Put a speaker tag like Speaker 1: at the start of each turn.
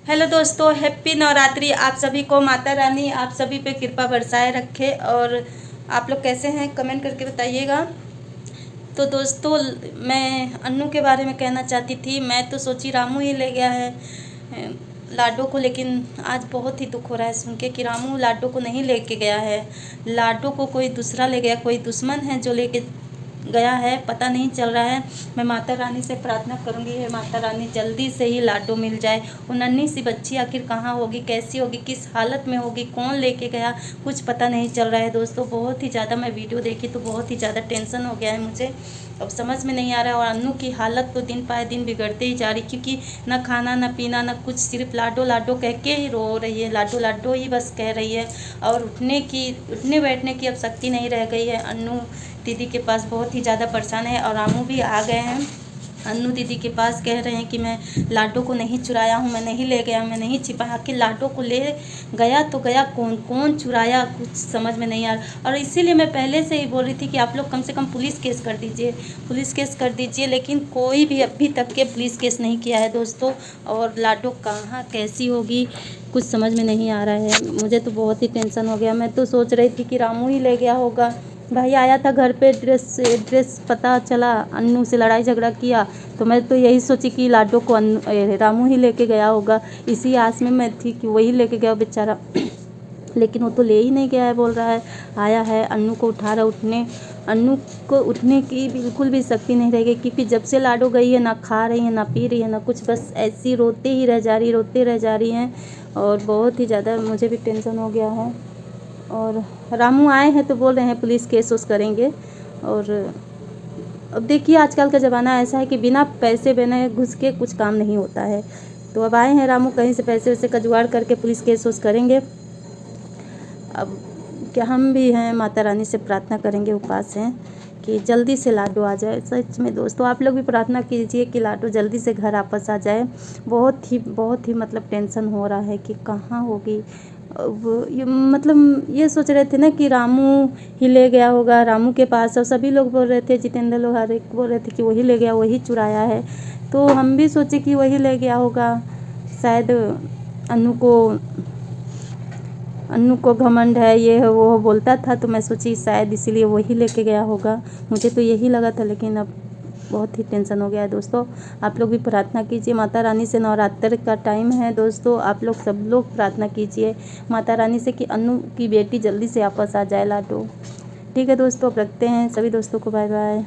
Speaker 1: Hello दोस्तों, happy Navratri. आप सभी को माता रानी आप सभी पे कृपा बरसाए रखे। और आप लोग कैसे हैं कमेंट करके बताइएगा। तो दोस्तों, मैं अन्नू के बारे में कहना चाहती थी। मैं तो सोची रामू ही ले गया है लाडो को, लेकिन आज बहुत ही दुख हो रहा है सुन के कि रामू लाडो को नहीं लेके गया है। लाडो को कोई दूसरा ले गया, कोई दुश्मन है जो लेके गया है, पता नहीं चल रहा है। मैं माता रानी से प्रार्थना करूंगी, है माता रानी जल्दी से ही लाडो मिल जाए। वो नन्ही सी बच्ची आखिर कहाँ होगी, कैसी होगी, किस हालत में होगी, कौन लेके गया, कुछ पता नहीं चल रहा है दोस्तों। बहुत ही ज़्यादा मैं वीडियो देखी तो बहुत ही ज़्यादा टेंशन हो गया है मुझे। अब समझ में नहीं आ रहा है। और अन्नू की हालत तो दिन पाए दिन बिगड़ते ही जा रही, क्योंकि ना खाना ना पीना ना कुछ, सिर्फ लाडो लाडो कह के ही रो रही है। लाडो लाडो ही बस कह रही है। और उठने बैठने की अब शक्ति नहीं रह गई है। अन्नू दीदी के पास बहुत ही ज़्यादा परेशान है। और रामू भी आ गए हैं अन्नू दीदी के पास, कह रहे हैं कि मैं लाडो को नहीं चुराया हूँ, मैं नहीं ले गया, मैं नहीं छिपाया। कि लाडो को ले गया तो गया कौन, कौन चुराया, कुछ समझ में नहीं आ रहा। और इसीलिए मैं पहले से ही बोल रही थी कि आप लोग कम से कम पुलिस केस कर दीजिए, पुलिस केस कर दीजिए। लेकिन कोई भी अभी तक के पुलिस केस नहीं किया है दोस्तों। और लाडो कहाँ कैसी होगी कुछ समझ में नहीं आ रहा है। मुझे तो बहुत ही टेंशन हो गया। मैं तो सोच रही थी कि रामू ही ले गया होगा। भाई आया था घर पे, एड्रेस पता चला, अन्नू से लड़ाई झगड़ा किया। तो मैं तो यही सोची कि लाडो को रामू ही लेके गया होगा। इसी आस में मैं थी कि वही लेके गया बेचारा। लेकिन वो तो ले ही नहीं गया है, बोल रहा है आया है अन्नू को उठा रहा। अन्नू को उठने की बिल्कुल भी शक्ति नहीं रहेगी, क्योंकि जब से लाडो गई है ना खा रही है ना पी रही है ना कुछ, बस ऐसी रोते ही रह जा रही, रोते रह जा रही हैं। और बहुत ही ज़्यादा मुझे भी टेंशन हो गया है। और रामू आए हैं तो बोल रहे हैं पुलिस केस उस करेंगे। और अब देखिए आजकल का ज़माना ऐसा है कि बिना पैसे बिना घुस के कुछ काम नहीं होता है। तो अब आए हैं रामू, कहीं से पैसे वैसे का जुगाड़ करके पुलिस केस उस करेंगे। अब क्या हम भी हैं, माता रानी से प्रार्थना करेंगे, उपास हैं कि जल्दी से लाडो आ जाए। सच में दोस्तों, आप लोग भी प्रार्थना कीजिए कि लाडो जल्दी से घर वापस आ जाए। बहुत ही मतलब टेंशन हो रहा है कि कहाँ होगी। अब ये सोच रहे थे ना कि रामू ही ले गया होगा रामू के पास। और सभी लोग बोल रहे थे, जितेंद्र लोग हर एक बोल रहे थे कि वही ले गया, वही चुराया है। तो हम भी सोचे कि वही ले गया होगा शायद। अन्नू को घमंड है, ये है वो बोलता था, तो मैं सोची शायद इसीलिए वही लेके गया होगा। मुझे तो यही लगा था, लेकिन अब बहुत ही टेंशन हो गया है दोस्तों। आप लोग भी प्रार्थना कीजिए माता रानी से। नवरात्र का टाइम है दोस्तों, आप लोग सब लोग प्रार्थना कीजिए माता रानी से कि अन्नू की बेटी जल्दी से वापस आ जाए लाडो। ठीक है दोस्तों, अब रखते हैं। सभी दोस्तों को बाय बाय।